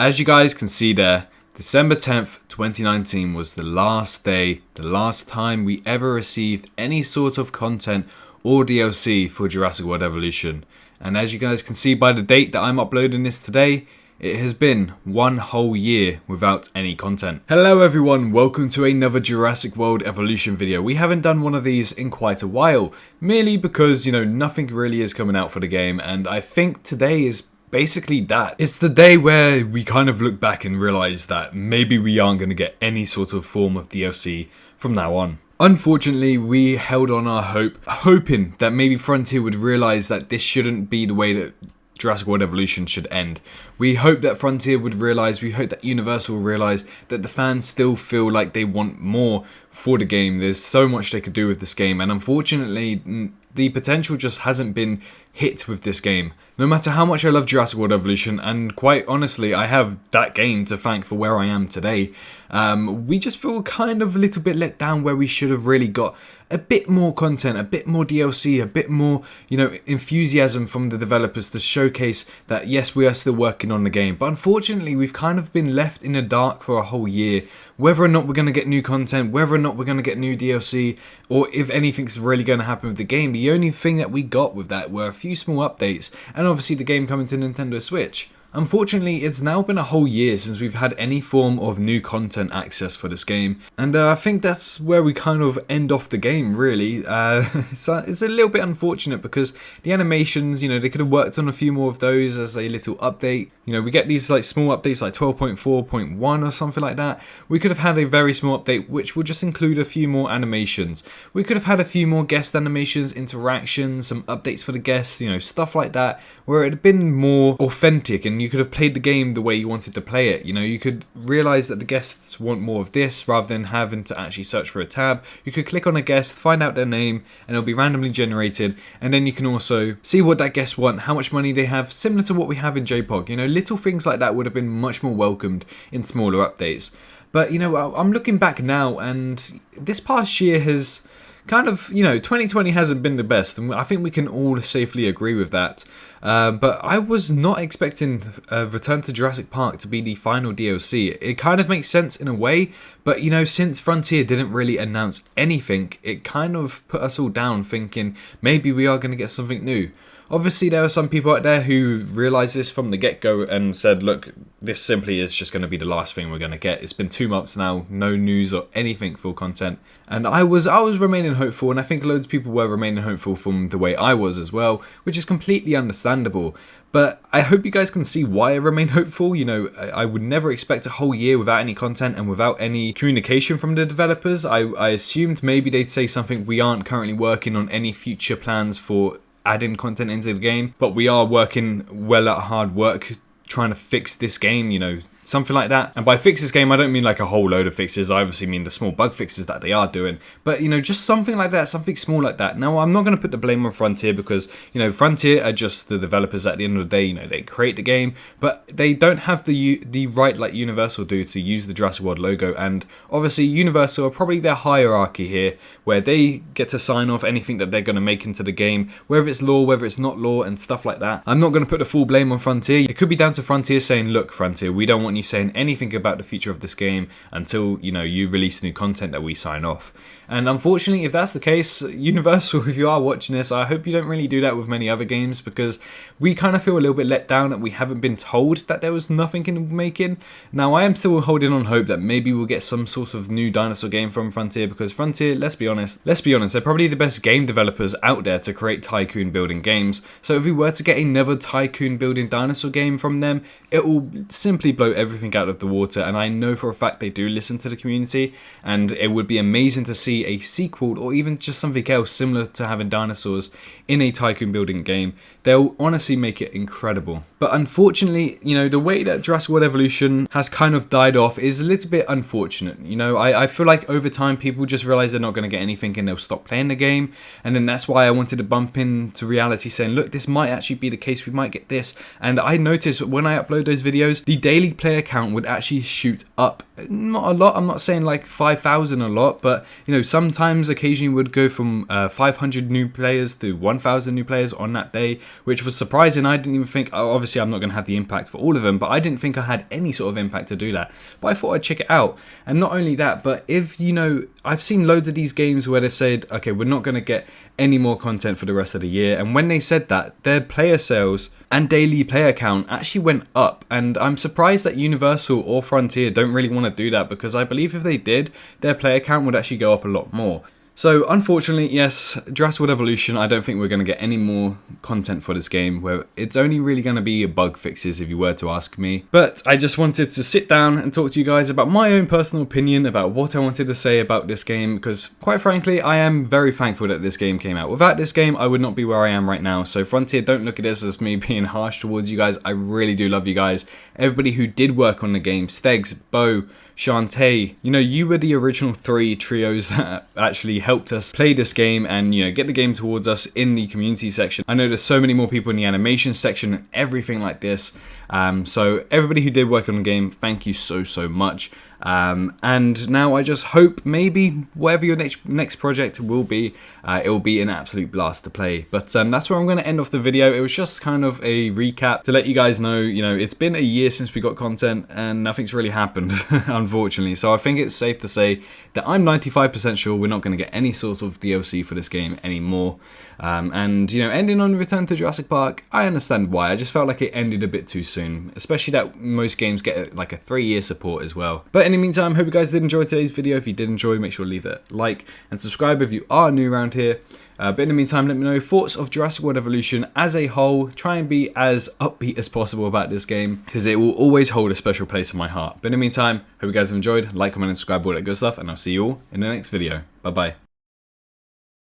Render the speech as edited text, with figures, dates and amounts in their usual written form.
As you guys can see there, December 10th, 2019 was the last day, the last time we ever received any sort of content or DLC for Jurassic World Evolution. And as you guys can see by the date that I'm uploading this today, it has been 1 whole year without any content. Hello everyone, welcome to another Jurassic World Evolution video. We haven't done one of these in quite a while, merely because, nothing really is coming out for the game, and I think today is basically that. It's the day where we kind of look back and realize that maybe we aren't going to get any sort of form of DLC from now on. Unfortunately, we held on our hope, hoping that maybe Frontier would realize that this shouldn't be the way that Jurassic World Evolution should end. We hope that Frontier would realize, we hope that Universal will realize that the fans still feel like they want more for the game. There's so much they could do with this game, and unfortunately, the potential just hasn't been hit with this game. No matter how much I love Jurassic World Evolution, and quite honestly, I have that game to thank for where I am today, we just feel kind of a little bit let down where we should have really got a bit more content, a bit more DLC, a bit more, enthusiasm from the developers to showcase that yes, we are still working on the game. But unfortunately, we've kind of been left in the dark for a whole year, whether or not we're going to get new content, whether or not we're going to get new DLC, or if anything's really going to happen with the game. The only thing that we got with that were a few small updates, and obviously the game coming to Nintendo Switch. Unfortunately, it's now been a whole year since we've had any form of new content access for this game, and I think that's where we kind of end off the game, really. It's a little bit unfortunate because the animations, they could have worked on a few more of those as a little update. We get these like small updates like 12.4.1 or something like that. We could have had a very small update which would just include a few more animations. We could have had a few more guest animations, interactions, some updates for the guests, stuff like that, where it had been more authentic and you could have played the game the way you wanted to play it. You could realize that the guests want more of this rather than having to actually search for a tab. You could click on a guest, find out their name, and it'll be randomly generated, and then you can also see what that guest want, how much money they have, similar to what we have in JPOG. Little things like that would have been much more welcomed in smaller updates. But I'm looking back now, and this past year has kind of, 2020 hasn't been the best, and I think we can all safely agree with that. But I was not expecting Return to Jurassic Park to be the final DLC. It kind of makes sense in a way, but since Frontier didn't really announce anything, it kind of put us all down thinking maybe we are going to get something new. Obviously, there are some people out there who realised this from the get-go and said, look, this simply is just going to be the last thing we're going to get. It's been 2 months now, no news or anything for content. And I was remaining hopeful, and I think loads of people were remaining hopeful from the way I was as well, which is completely understandable. But I hope you guys can see why I remain hopeful. I would never expect a whole year without any content and without any communication from the developers. I assumed maybe they'd say something, we aren't currently working on any future plans for adding content into the game, but we are working well at hard work trying to fix this game, something like that. And by fix this game, I don't mean like a whole load of fixes. I obviously mean the small bug fixes that they are doing. But, just something like that, something small like that. Now, I'm not going to put the blame on Frontier because, Frontier are just the developers at the end of the day. They create the game, but they don't have the right like Universal do to use the Jurassic World logo. And obviously, Universal are probably their hierarchy here, where they get to sign off anything that they're going to make into the game, whether it's lore, whether it's not lore, and stuff like that. I'm not going to put the full blame on Frontier. It could be down to Frontier saying, look, Frontier, we don't want you saying anything about the future of this game until you release new content that we sign off. And unfortunately, if that's the case, Universal, if you are watching this, I hope you don't really do that with many other games, because we kind of feel a little bit let down that we haven't been told that there was nothing in the making. Now, I am still holding on hope that maybe we'll get some sort of new dinosaur game from Frontier, because Frontier, let's be honest, they're probably the best game developers out there to create tycoon building games. So if we were to get another tycoon building dinosaur game from them, it will simply blow everything out of the water. And I know for a fact they do listen to the community, and it would be amazing to see a sequel or even just something else similar to having dinosaurs in a tycoon building game. They'll honestly make it incredible. But unfortunately, the way that Jurassic World Evolution has kind of died off is a little bit unfortunate. I feel like over time people just realize they're not going to get anything and they'll stop playing the game. And then that's why I wanted to bump into reality saying, look, this might actually be the case. We might get this. And I noticed when I upload those videos, the daily player count would actually shoot up not a lot. I'm not saying like 5,000 a lot, but you know, sometimes occasionally would go from 500 new players to 1,000 new players on that day, which was surprising. I didn't even think, obviously I'm not going to have the impact for all of them, but I didn't think I had any sort of impact to do that. But I thought I'd check it out. And not only that, but if, you know, I've seen loads of these games where they said, okay, we're not going to get any more content for the rest of the year. And when they said that, their player sales and daily player count actually went up. And I'm surprised that Universal or Frontier don't really want to do that, because I believe if they did, their player count would actually go up a lot more. So unfortunately, yes, Jurassic World Evolution, I don't think we're going to get any more content for this game, where it's only really going to be bug fixes if you were to ask me. But I just wanted to sit down and talk to you guys about my own personal opinion about what I wanted to say about this game, because quite frankly, I am very thankful that this game came out. Without this game, I would not be where I am right now. So Frontier, don't look at this as me being harsh towards you guys. I really do love you guys. Everybody who did work on the game, Stegs, Bo, Shantae, you know, you were the original 3 trios that actually helped us play this game and, you know, get the game towards us in the community section. I know there's so many more people in the animation section and everything like this. So everybody who did work on the game, thank you so much. And now I just hope maybe whatever your next project will be, it will be an absolute blast to play. But that's where I'm going to end off the video. It was just kind of a recap to let you guys know, you know, it's been a year since we got content and nothing's really happened, unfortunately. So I think it's safe to say that I'm 95% sure we're not going to get any sort of DLC for this game anymore. And, you know, ending on Return to Jurassic Park, I understand why. I just felt like it ended a bit too soon, especially that most games get like a 3-year support as well. But in the meantime, hope you guys did enjoy today's video. If you did enjoy, make sure to leave a like and subscribe if you are new around here. But in the meantime, let me know your thoughts of Jurassic World Evolution as a whole. Try and be as upbeat as possible about this game, because it will always hold a special place in my heart. But in the meantime, hope you guys have enjoyed. Like, comment, and subscribe, all that good stuff, and I'll see you all in the next video. Bye-bye.